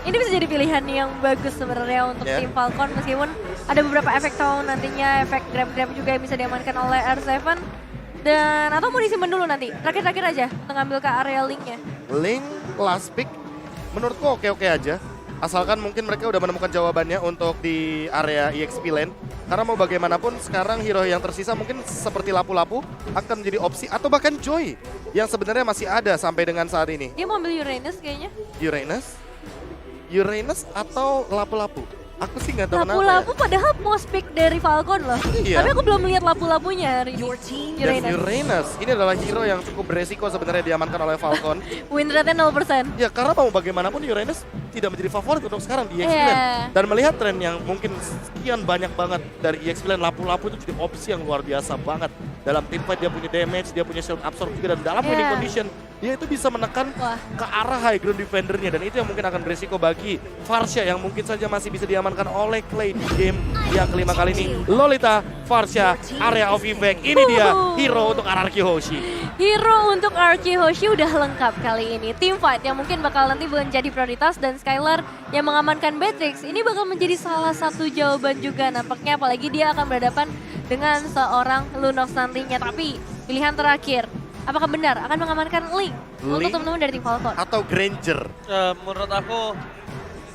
ini bisa jadi pilihan yang bagus sebenarnya untuk tim Falcon meskipun ada beberapa efek tone nantinya, efek grab-grab juga yang bisa diamankan oleh R7. Dan atau mau disimpan dulu nanti, terakhir-terakhir aja untuk ngambil ke area linknya. Link last pick menurutku oke-oke aja. Asalkan mungkin mereka udah menemukan jawabannya untuk di area EXP lane. Karena mau bagaimanapun sekarang hero yang tersisa mungkin seperti Lapu-Lapu akan menjadi opsi. Atau bahkan Joy yang sebenarnya masih ada sampai dengan saat ini. Dia mau ambil Uranus kayaknya. Uranus atau Lapu-Lapu? Aku sih nggak tahu kenapa Lapu-Lapu padahal most pick dari Falcon loh. Iya. Tapi aku belum lihat Lapu-Lapunya hari ini. Dan Uranus ini adalah hero yang cukup beresiko sebenarnya diamankan oleh Falcon. Win rate-nya 0%. Ya karena mau bagaimanapun Uranus tidak menjadi favorit untuk sekarang di EXP Lane. Dan melihat tren yang mungkin sekian banyak banget dari EXP Lane, Lapu-Lapu itu jadi opsi yang luar biasa banget. Dalam teamfight dia punya damage, dia punya shield absorb juga, dan dalam winning condition dia itu bisa menekan ke arah high ground defendernya, dan itu yang mungkin akan beresiko bagi Varsha yang mungkin saja masih bisa diamankan oleh Clay di game yang kelima kali ini. Lolita, Varsha, area of impact, ini dia hero untuk RRQ Hoshi. Hero untuk RRQ Hoshi udah lengkap kali ini. Teamfight yang mungkin bakal nanti menjadi prioritas dan Skylar yang mengamankan Beatrix. Ini bakal menjadi salah satu jawaban juga nampaknya, apalagi dia akan berhadapan dengan seorang Lunox nantinya. Tapi pilihan terakhir, apakah benar akan mengamankan Link untuk teman-teman dari tim Falcon? Atau Granger? Menurut aku,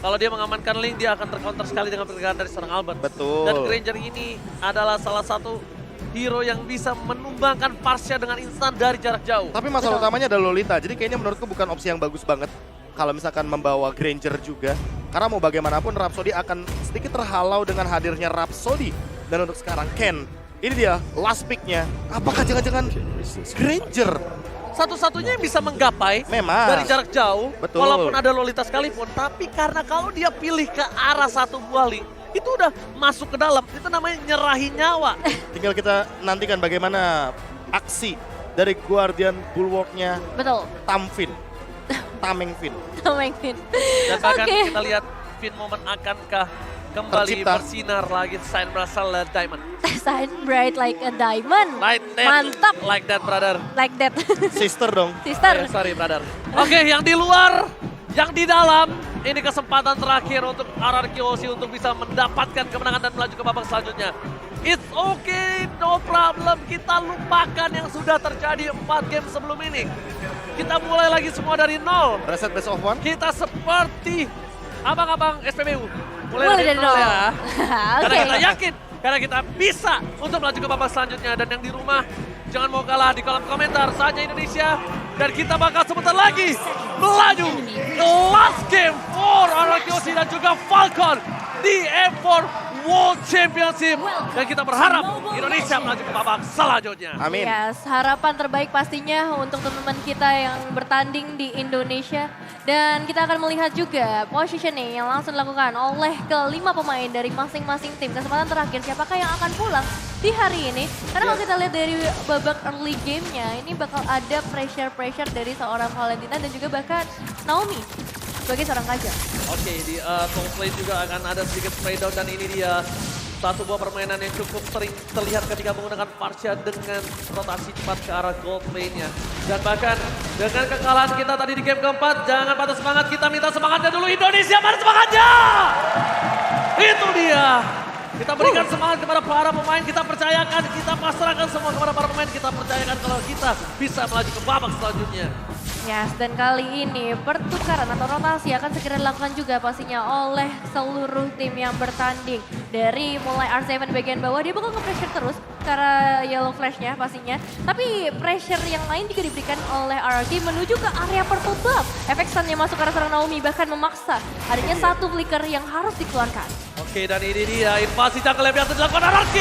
kalau dia mengamankan Link, dia akan tercounter sekali dengan pergerakan dari seorang Albert. Betul. Dan Granger ini adalah salah satu hero yang bisa menumbangkan Varsha dengan instan dari jarak jauh. Tapi masalah utamanya adalah Lolita, jadi kayaknya menurutku bukan opsi yang bagus banget kalau misalkan membawa Granger juga. Karena mau bagaimanapun Rhapsody akan sedikit terhalau dengan hadirnya Rhapsody. Dan untuk sekarang Ken, ini dia last pick-nya. Apakah jangan-jangan Granger? Satu-satunya yang bisa menggapai Memang. dari jarak jauh, Betul. walaupun ada Lolita sekalipun. Tapi karena kalau dia pilih ke arah satu buah Link, itu udah masuk ke dalam, itu namanya nyerahin nyawa. Tinggal kita nantikan bagaimana aksi dari Guardian Bulwark-nya Betul. Tameng Finn. Tamengfin. Dan bahkan kita lihat Finn Moment akankah kembali Tercipta. bersinar lagi, sign berasal dari Diamond. Shine bright like a diamond. Like that, Mantap. like that brother. Like that. Sister dong. Sister. Sorry brother. Oke, yang di luar, yang di dalam, ini kesempatan terakhir untuk RRQ Hoshi untuk bisa mendapatkan kemenangan dan melaju ke babak selanjutnya. It's okay, no problem. Kita lupakan yang sudah terjadi 4 game sebelum ini. Kita mulai lagi semua dari nol. Reset best of one. Kita seperti abang-abang SPBU. Mulai dari nol. ya. Karena Oke. kita yakin, karena kita bisa untuk melaju ke babak selanjutnya. Dan yang di rumah, jangan mau kalah di kolom komentar. Saatnya Indonesia, dan kita bakal sebentar lagi melaju ke last game for RRQ Hoshi dan juga Falcon di M4 World Championship. Dan kita berharap Indonesia melaju ke babak selanjutnya. Amin. Yes, harapan terbaik pastinya untuk teman-teman kita yang bertanding di Indonesia. Dan kita akan melihat juga positioning yang langsung dilakukan oleh kelima pemain dari masing-masing tim. Kesempatan terakhir siapakah yang akan pulang di hari ini. Karena kalau kita lihat dari babak early game-nya, ini bakal ada pressure dari seorang Valentina dan juga bahkan Naomi sebagai seorang raja. Oke, di top lane juga akan ada sedikit spray down, dan ini dia satu buah permainan yang cukup sering terlihat ketika menggunakan Varsha dengan rotasi cepat ke arah gold lane-nya. Dan bahkan dengan kekalahan kita tadi di game keempat, jangan patah semangat, kita minta semangatnya dulu Indonesia, mana semangatnya? Itu dia. Kita berikan semangat kepada para pemain, kita percayakan, kita pasrahkan semua kepada para pemain, kita percayakan kalau kita bisa melaju ke babak selanjutnya. Yes, dan kali ini pertukaran atau rotasi akan segera dilakukan juga pastinya oleh seluruh tim yang bertanding. Dari mulai R7 bagian bawah, dia bakal nge-pressure terus karena yellow flash-nya pastinya. Tapi pressure yang lain juga diberikan oleh RRQ menuju ke area purple buff. Efek stun-nya masuk ke arah seorang Naomi bahkan memaksa adanya satu flicker yang harus dikeluarkan. Oke, dan ini dia invasi jungle yang biasa dilakukan RRQ.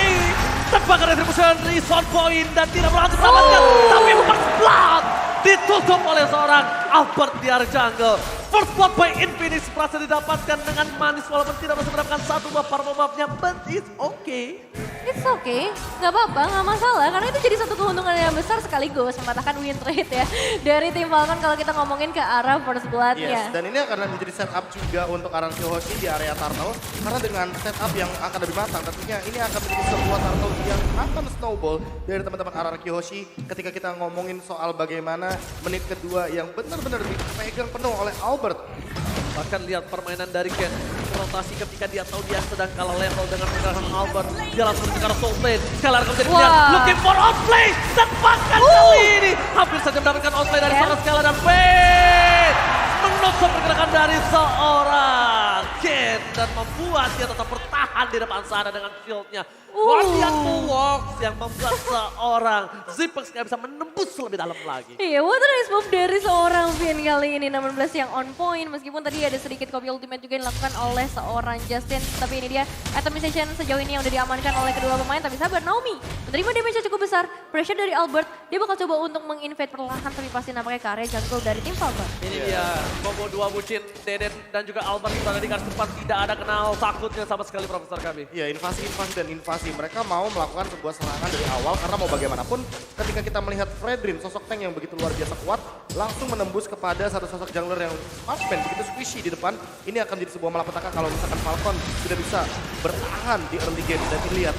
Tebakan retribution, respawn point, dan tidak berhasil mendapatkan. Tapi first blood ditutup oleh seorang Albert di area jungle. First blood by Infinix berhasil didapatkan dengan manis walaupun tidak bisa mendapatkan satu buah purple buff-nya. But it's okay. It's okay, nggak apa-apa, nggak masalah. Karena itu jadi satu keuntungan yang besar sekaligus mematahkan win rate ya. Dari tim Falcon kalau kita ngomongin ke arah first blood-nya. Yes, dan ini akan menjadi setup juga untuk RRQ Hoshi di area turtle. Karena dengan setup yang akan lebih matang, tentunya ini akan menjadi sebuah turtle yang akan snowball dari teman-teman RRQ Hoshi. Ketika kita ngomongin soal bagaimana menit kedua yang benar-benar dipegang penuh oleh Albert. Bahkan lihat permainan dari Ken. Rotasi ketika dia tahu dia sedang kalah level dengan menggunakan Albert. Dia langsung ke arah top lane. Sekali lagi menjadi pilihan. Looking for outplay. Dan bahkan kali ini hampir saja mendapatkan outplay dari seorang Skala dan Fade. Menutup pergerakan dari seorang Ken. Dan membuat dia tetap bertahan di depan sana dengan shieldnya. Guardian Walks yang membuat seorang Zipex nggak bisa menembus lebih dalam lagi. Iya, what a nice move dari seorang Finn kali ini 16 yang on point. Meskipun tadi ada sedikit copy ultimate juga yang dilakukan oleh seorang Justin. Tapi ini dia atomization sejauh ini yang udah diamankan oleh kedua pemain. Tapi sabar, Naomi menerima damage yang cukup besar. Pressure dari Albert, dia bakal coba untuk menginvade perlahan. Tapi pasti nampaknya ke area jungle dari tim Falcon. Ini dia combo dua bucin, Deden dan juga Albert berada di garis depan. Tidak ada kenal takutnya sama sekali Profesor kami. Iya, invasi dan invasi. Mereka mau melakukan sebuah serangan dari awal karena mau bagaimanapun ketika kita melihat Fredrin, sosok tank yang begitu luar biasa kuat, langsung menembus kepada satu sosok jungler yang marksman begitu squishy di depan. Ini akan jadi sebuah malapetaka kalau misalkan Falcon sudah bisa bertahan di early game. Dan dilihat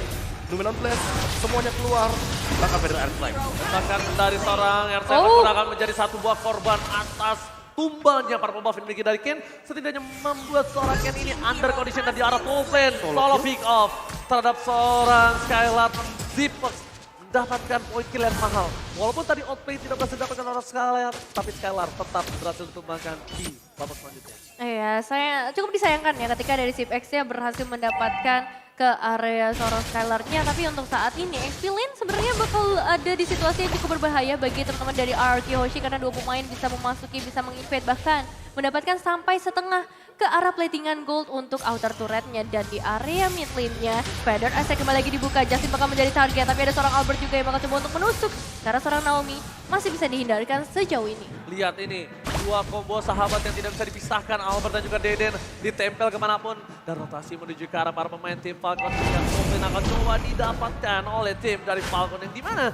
Luminon Blast, semuanya keluar, bakal Federer Airstrike. Bahkan dari seorang RC pun akan menjadi satu buah korban atas tumbalnya para pembuff yang dimiliki dari Ken. Setidaknya membuat seorang Ken ini under condition dan di arah top lane. Solo pick off terhadap seorang Skylar. Zipex mendapatkan poin kill yang mahal. Walaupun tadi outplay tidak berhasil didapatkan oleh Skylar, tapi Skylar tetap berhasil ditumbangkan di babak selanjutnya. Iya, saya cukup disayangkan ya ketika dari Zipex-nya berhasil mendapatkan ke area seorang Skylar-nya. Tapi untuk saat ini, XP-Lane sebenarnya bakal ada di situasi yang cukup berbahaya bagi teman-teman dari RRQ Hoshi. Karena dua pemain bisa memasuki, bisa menginvade, bahkan mendapatkan sampai setengah ke arah platingan gold untuk outer turretnya. Dan di area mid lane-nya, Feather Asset kembali lagi dibuka. Justin bakal menjadi target, tapi ada seorang Albert juga yang bakal coba untuk menusuk. Karena seorang Naomi masih bisa dihindarkan sejauh ini. Lihat ini, dua combo sahabat yang tidak bisa dipisahkan. Albert dan juga Deden ditempel kemanapun. Dan rotasi menuju ke arah para pemain tim Falcon. Yang mungkin akan coba didapatkan oleh tim dari Falcon. Yang dimana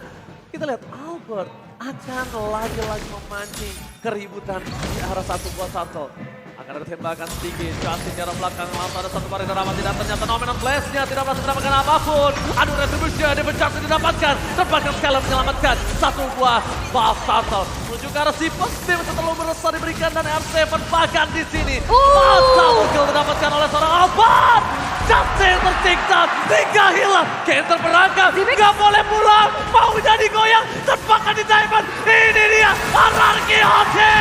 kita lihat Albert akan lagi-lagi memancing keributan di arah satu buah shuttle. Akan ada tembakan sedikit, Justin jarak belakang, langsung ada satu barang drama, tidak ternyata Nomenon Blast-nya tidak berhasil mendapatkan apapun. Aduh, retribution dia pencari didapatkan, terpaksa sekali menyelamatkan satu buah buff shuttle. Menuju ke arah Zipex, tim terlalu besar diberikan dan R7 bahkan di sini. Satu kill didapatkan oleh seorang Albert. Justin tersiksa, tiga hilang, Ken terperangkap, gak boleh pulang, mau jadi goyang, terpaksa di diamond. Ini dia, RRQ Hoshi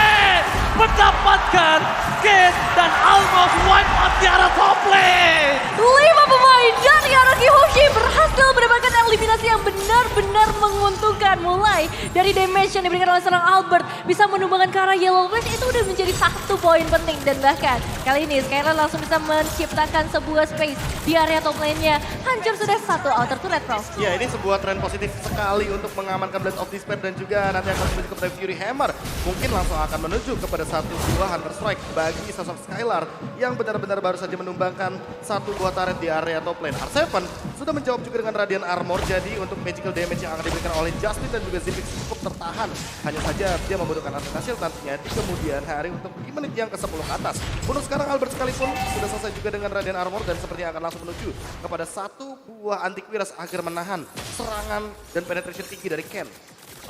mendapatkan Ken dan almost wipe out di arah top lane. 5 pemain dari RRQ Hoshi berhasil mendapatkan eliminasi yang benar-benar menguntungkan. Mulai dari damage yang diberikan oleh seorang Albert, bisa menumbangkan ke arah Yellow Flash, itu udah menjadi satu poin penting. Dan bahkan kali ini Skylar langsung bisa menciptakan sebuah space di area top lane-nya. Hancur sudah satu outer turret, Prof. Ya, ini sebuah tren positif sekali untuk mengamankan Blade of Despair dan juga nanti akan menuju kepada Fury Hammer. Mungkin langsung akan menuju kepada satu buah Hunter Strike bagi sosok Skylar yang benar-benar baru saja menumbangkan satu buah turret di area top lane. R7 sudah menjawab juga dengan Radiant Armor, jadi untuk magical damage yang akan diberikan oleh Justin dan juga Zipex cukup tertahan. Hanya saja dia membutuhkan Arctic Shield nantinya di kemudian hari untuk di menit yang ke-10 ke atas. Untuk sekarang Albert sekalipun sudah selesai juga dengan Radiant Armor dan sepertinya akan langsung menuju kepada satu buah antivirus agar menahan serangan dan penetration tinggi dari Ken.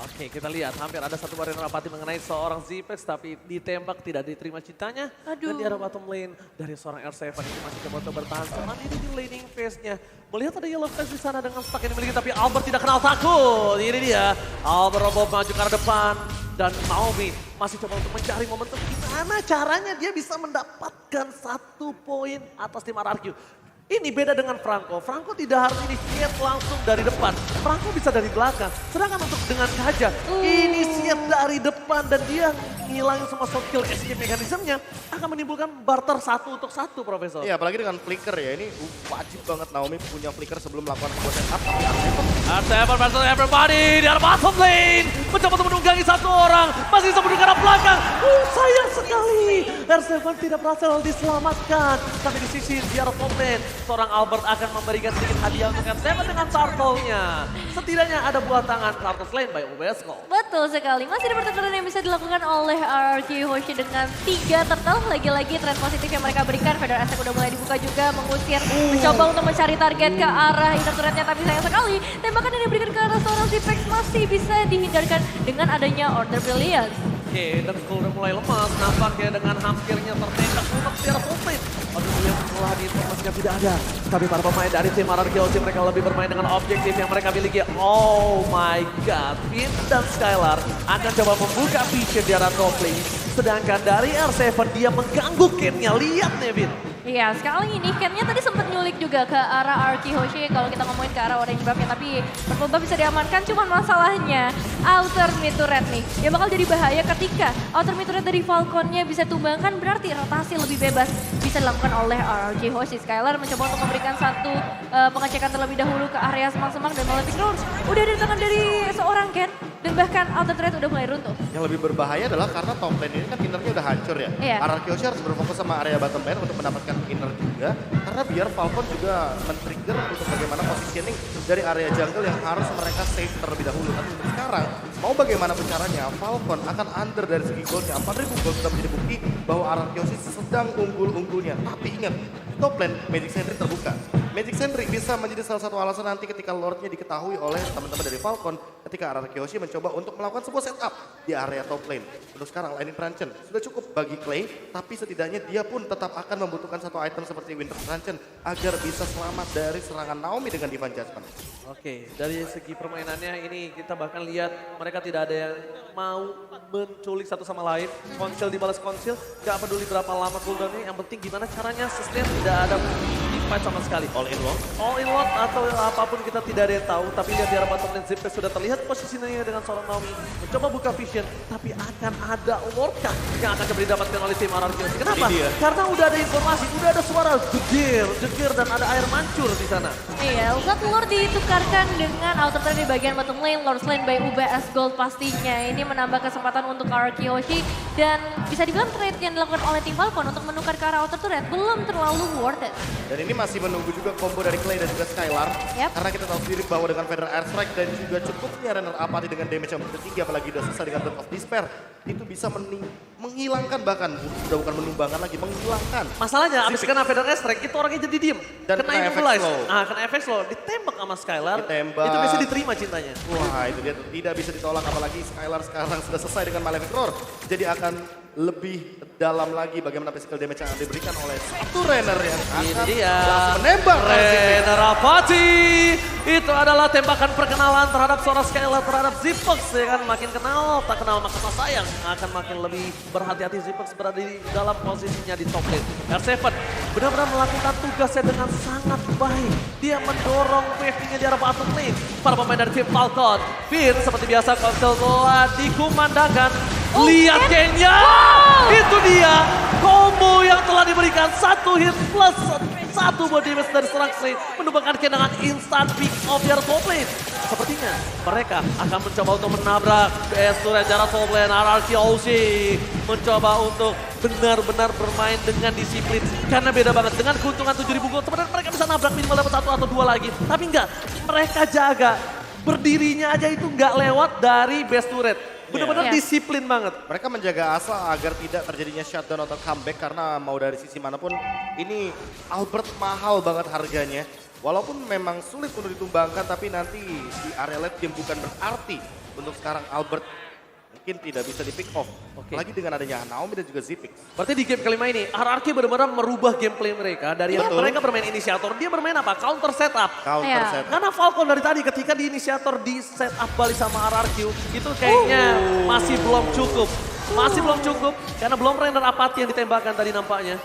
Oke, kita lihat hampir ada satu barang rapati mengenai seorang Zipex, tapi ditembak tidak diterima cintanya. Aduh. Dan di arah bottom lane dari seorang R7 ini masih coba untuk bertahan sendiri di laning phase-nya. Melihat ada Yellow Flash di sana dengan stack yang dimiliki, tapi Albert tidak kenal takut. Ini dia, Albert roboh maju ke arah depan. Dan Naomi masih coba untuk mencari momentum gimana caranya dia bisa mendapatkan satu poin atas tim RRQ. Ini beda dengan Franco. Franco tidak harus initiate langsung dari depan. Franco bisa dari belakang. Sedangkan untuk dengan Kaja, initiate dari depan dan dia ngilangin semua soft kill escape mekanismenya akan menimbulkan barter satu untuk satu, Profesor. Iya, apalagi dengan flicker ya. Ini wajib banget Naomi punya flicker sebelum melakukan sebuah setup. R7 versus everybody di arah bottom lane. Mencoba untuk menunggangi satu orang. Masih bisa menunggu ke arah belakang. Sayang sekali. R7 tidak berhasil diselamatkan. Tapi di sisi di arah top lane, seorang Albert akan memberikan sedikit hadiah untuk R7 dengan turtle-nya. Setidaknya ada buah tangan turtle slain by Ubesco. Betul sekali, masih ada pertukaran yang bisa dilakukan oleh RRQ Hoshi dengan 3 turtle. Lagi-lagi tren positif yang mereka berikan, Feather Asset udah mulai dibuka juga, mengusir, mencoba untuk mencari target ke arah inner turretnya, tapi sayang sekali tembakan yang diberikan ke arah seorang Zipex masih bisa dihindarkan dengan adanya Order Brilliance. Oke, Dengkul udah mulai lemas, nampaknya dengan hampirnya tertembak untuk secara komplit. Aduh, yang telah diinformasikan tidak ada. Tapi para pemain dari tim RRQ mereka lebih bermain dengan objektif yang mereka miliki. Oh my god, Finn dan Skylar akan coba membuka vision di arah top lane. Sedangkan dari R7 dia mengganggu Ken-nya, lihat nih Finn. Iya, sekali ini Ken-nya tadi sempat nyulik juga ke arah Arki Hoshi kalau kita ngomongin ke arah orange buff-nya. Tapi purple buff bisa diamankan, cuman masalahnya outer mid turret nih. Ya bakal jadi bahaya ketika outer mid turret dari Falcon-nya bisa tumbangkan, berarti rotasi lebih bebas bisa dilakukan oleh RRQ Hoshi. Skylar mencoba untuk memberikan satu pengecekan terlebih dahulu ke area semak-semak dan Malefic Roar udah ada di tangan dari seorang Ken. Dan bahkan outer turret udah mulai runtuh. Yang lebih berbahaya adalah karena top lane ini kan innernya udah hancur ya. Iya. RRQ harus berfokus sama area bottom lane untuk mendapatkan inner juga. Karena biar Falcon juga men-trigger untuk bagaimana positioning dari area jungle yang harus mereka save terlebih dahulu. Tapi untuk sekarang, mau bagaimana caranya Falcon akan under dari segi goldnya. 4.000 gold sudah menjadi bukti bahwa RRQ sedang unggul-unggulnya. Tapi ingat, top lane Magic Sentry terbuka. Magic Sentry bisa menjadi salah satu alasan nanti ketika Lordnya diketahui oleh teman-teman dari Falcon ketika RRQ mencoba untuk melakukan sebuah setup di area top lane. Untuk sekarang Lightning Truncheon sudah cukup bagi Clay, tapi setidaknya dia pun tetap akan membutuhkan satu item seperti Winter Truncheon agar bisa selamat dari serangan Naomi dengan Divine Judgment. Oke, Dari segi permainannya ini kita bahkan lihat mereka tidak ada yang mau menculik satu sama lain. Konsil dibalas konsil, gak peduli berapa lama cooldownnya, yang penting gimana caranya sustain, tidak ada fight sama sekali. All in lock. All in lot atau apapun kita tidak ada yang tahu, tapi lihat di arah bottom lane Zipek sudah terlihat posisinya dengan seorang Naomi. Mencoba buka vision, tapi akan ada Lordkah yang akan coba didapatkan oleh tim RRQ. Kenapa? Karena udah ada informasi, udah ada suara jegir dan ada air mancur di sana. Iya, satu Lord ditukarkan dengan outer turret di bagian bottom lane, Lord Slain by UBS Gold pastinya. Ini menambah kesempatan untuk RRQ dan bisa dibilang trade yang dilakukan oleh tim Falcon untuk menukar ke arah outer turret belum terlalu worth it. Dan ini masih menunggu juga combo dari Clay dan juga Skylar. Yep. Karena kita tahu sendiri bahwa dengan Feather Airstrike dan juga cukupnya Renner Apathy dengan damage yang ketiga, apalagi udah selesai dengan Breath of Despair, itu bisa menghilangkan, bahkan udah bukan menumbangkan lagi, menghilangkan. Masalahnya abis kena Feather Airstrike itu orangnya jadi diem. Dan kena kena immobilize. efek slow. Kena efek slow. Ditembak sama Skylar. Ditembak. Itu bisa diterima cintanya. Wah, itu dia tidak bisa ditolak, apalagi Skylar sekarang sudah selesai dengan Malefic Roar. Jadi akan lebih dalam lagi bagaimana physical damage yang diberikan oleh satu Renner yang akan langsung menembak. Renner Apathy. Itu adalah tembakan perkenalan terhadap seorang Skylar terhadap Zipox. Ya kan, makin kenal, tak kenal maka tak sayang. Akan makin lebih berhati-hati Zipox berada di dalam posisinya di top lane. R7 benar-benar melakukan tugasnya dengan sangat baik. Dia mendorong wave-nya di arah bottom lane. Para pemain dari tim Falcon. Finn seperti biasa konsel telah dikumandangkan. Lihat Kenya. Itu dia combo yang telah diberikan, satu hit plus satu body damage dari serang Slay menumbangkan Ken dengan instant pick off dari top lane. Sepertinya mereka akan mencoba untuk menabrak BS Turret jarak top lane. RRQ mencoba untuk benar-benar bermain dengan disiplin karena beda banget dengan keuntungan 7.000 gold. Sebenarnya mereka bisa nabrak minimal dapat satu atau dua lagi, tapi enggak, mereka jaga berdirinya aja itu enggak lewat dari BS Turret. Benar-benar disiplin banget. Mereka menjaga asa agar tidak terjadinya shutdown atau comeback karena mau dari sisi manapun ini Albert mahal banget harganya. Walaupun memang sulit untuk ditumbangkan, tapi nanti di area late game bukan berarti untuk sekarang Albert mungkin tidak bisa di pick off. Lagi dengan adanya Naomi dan juga Zipix. Berarti di game kelima ini RRQ benar-benar merubah gameplay mereka. Dari yang mereka bermain inisiator, dia bermain apa? Counter setup. Counter setup. Karena Falcon dari tadi ketika di inisiator di setup balik sama RRQ, itu kayaknya masih belum cukup. Masih belum cukup karena belum Renner Apathy yang ditembakkan tadi nampaknya.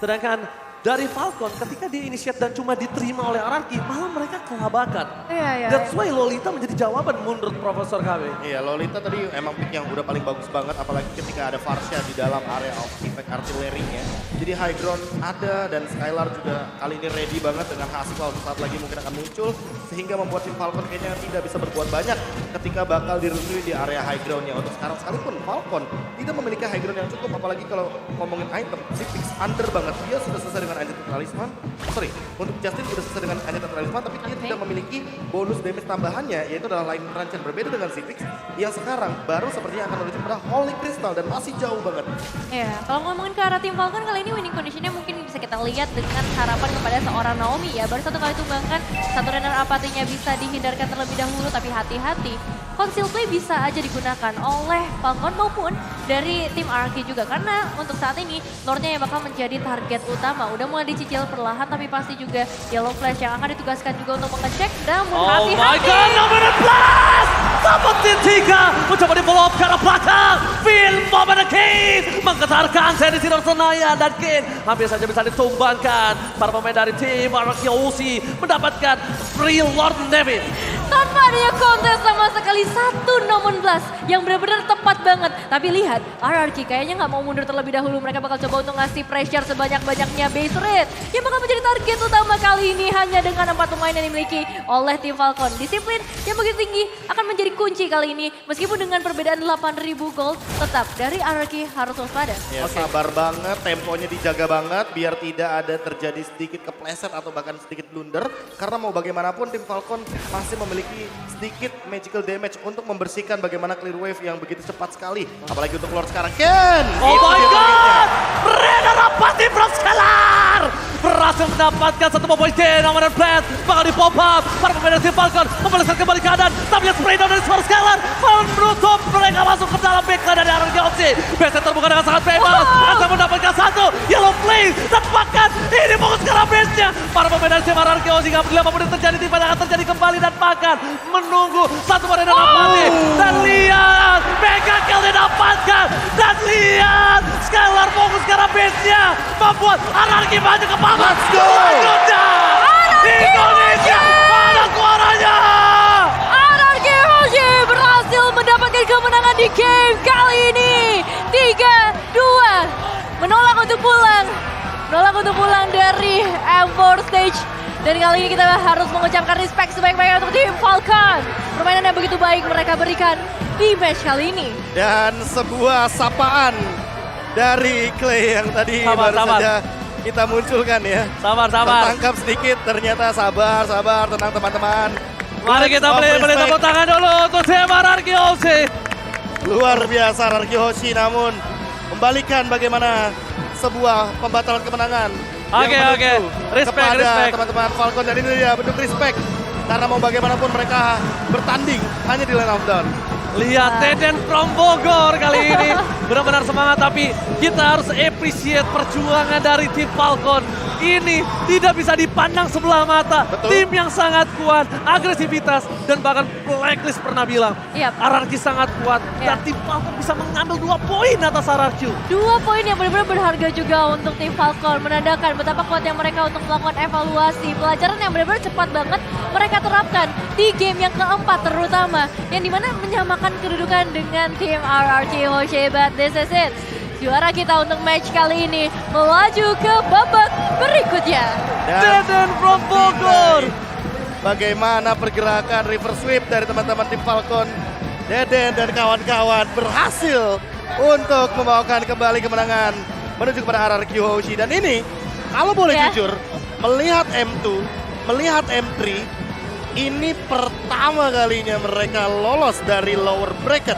Sedangkan dari Falcon ketika dia initiate dan cuma diterima oleh RRQ, malah mereka kelabakan. That's why Lolita menjadi jawaban menurut Profesor KB. Iya, Lolita tadi emang pick yang udah paling bagus banget, apalagi ketika ada Varsha di dalam area of effect artillery-nya. Jadi high ground ada dan Skylar juga kali ini ready banget dengan hasil waktu saat lagi mungkin akan muncul. Sehingga membuat tim Falcon kayaknya tidak bisa berbuat banyak ketika bakal dirundui di area high ground-nya. Untuk sekarang sekalipun Falcon tidak memiliki high ground yang cukup, apalagi kalau ngomongin item. Zipix under banget, dia sudah selesai dengan Ancient Talisman. Sorry, untuk Justin sudah selesai dengan Ancient Talisman, tapi dia tidak memiliki bonus damage tambahannya, yaitu adalah Lightning Truncheon. Berbeda dengan Zipix yang sekarang baru sepertinya akan menuju pada Holy Crystal dan masih jauh banget. Iya, kalau ngomongin ke arah tim Falcon kali ini winning conditionnya mungkin bisa kita lihat dengan harapan kepada seorang Naomi ya. Baru satu kali tumbangkan, satu Renner Apathy-nya bisa dihindarkan terlebih dahulu, tapi hati-hati. Conceal Play bisa aja digunakan oleh Falcon maupun dari tim RRQ juga. Karena untuk saat ini Lordnya yang bakal menjadi target utama. Udah mulai dicicil perlahan tapi pasti juga Yellow Flash yang akan ditugaskan juga untuk mengecek. Namun Oh my hati-hati. god, nomor 16! Dapetin 3, mencoba di follow up ke arah belakang. Phil Moment Kane menggetarkan seri Sinor Senayan dan Kane hampir saja bisa ditumbangkan. Para pemain dari tim RRQ mendapatkan Free Lord Nevin. Tanpa adanya kontes sama sekali, satu nomor 11 yang benar-benar tepat banget. Tapi lihat, RRQ kayaknya nggak mau mundur terlebih dahulu. Mereka bakal coba untuk ngasih pressure sebanyak-banyaknya base rate. Yang bakal menjadi target utama kali ini hanya dengan 4 pemain yang dimiliki oleh tim Falcon. Disiplin yang begitu tinggi akan menjadi kunci kali ini. Meskipun dengan perbedaan 8.000 gold, tetap dari RRQ harus waspada. Ya, sabar banget, temponya dijaga banget biar tidak ada terjadi sedikit kepleset atau bahkan sedikit blunder. Karena mau bagaimanapun tim Falcon masih memiliki sedikit magical damage untuk membersihkan bagaimana clear wave yang begitu cepat sekali. Apalagi untuk Lord sekarang. Ken! Oh Itu my dia targetnya. god! Mereka dapat di Pro Scalar! Berhasil mendapatkan satu poin D nomor plat. Bakal di pop up. Para pemain dari tim Falcon membalaskan kembali keadaan. Tapi spray down dari Pro Scalar menutup mereka masuk ke dalam backline dari RRQ. Base terbuka dengan sangat bebas. Asal mendapatkan satu Yellow Flame. Dan bahkan ini fokus ke arah base-nya. Para pemain dari tim RRQ hingga peduli apapun yang terjadi. Tiba akan terjadi kembali dan bahkan menunggu satu arena dapati. Dan lihat mega kill didapatkan. Dan lihat Scalar fokus ke arah base-nya. Membuat RRQ maju ke papan. Let's go! Selanjutnya Indonesia ada suaranya. RRQ Hoshi berhasil mendapatkan kemenangan di game kali ini. 3-2. Menolak untuk pulang. Menolak untuk pulang dari M4 Stage. Dan kali ini kita harus mengucapkan respect sebaik-baiknya untuk tim Falcon. Permainan yang begitu baik mereka berikan di match kali ini. Dan sebuah sapaan dari Clay yang tadi Sabar, baru sabar. saja kita munculkan ya. Sabar. Tertangkap sedikit, ternyata sabar, tenang teman-teman. Mari kita Of beli respect. tepuk tangan dulu untuk tim RRQ. Luar biasa RRQ Hoshi, namun membalikan bagaimana sebuah pembatalan kemenangan. Oke, yang oke. menuju Respect, kepada respect. teman-teman Falcon. Dan ini dia bentuk respect. Karena mau bagaimanapun mereka bertanding hanya di line of down. Lihat Deden from Bogor kali ini benar-benar semangat, tapi kita harus appreciate perjuangan dari tim Falcon. Ini tidak bisa dipandang sebelah mata. Betul. Tim yang sangat kuat, agresivitas, dan bahkan Blacklist pernah bilang Yap. RRQ sangat kuat dan Yap. tim Falcon bisa mengambil 2 poin atas RRQ. 2 poin yang benar-benar berharga juga untuk tim Falcon. Menandakan betapa kuatnya mereka untuk melakukan evaluasi. Pelajaran yang benar-benar cepat banget mereka terapkan di game yang keempat terutama. Yang dimana menyamakan kedudukan dengan tim RRQ Hoshi. But this is it. Juara kita untuk match kali ini melaju ke babak berikutnya. Dan Deden from Bogor. bagaimana pergerakan reverse sweep dari teman-teman tim Falcon. Deden dan kawan-kawan berhasil untuk membawakan kembali kemenangan menuju kepada RRQ Hoshi. Dan ini kalau boleh Ya. jujur, melihat M2, melihat M3, ini pertama kalinya mereka lolos dari lower bracket.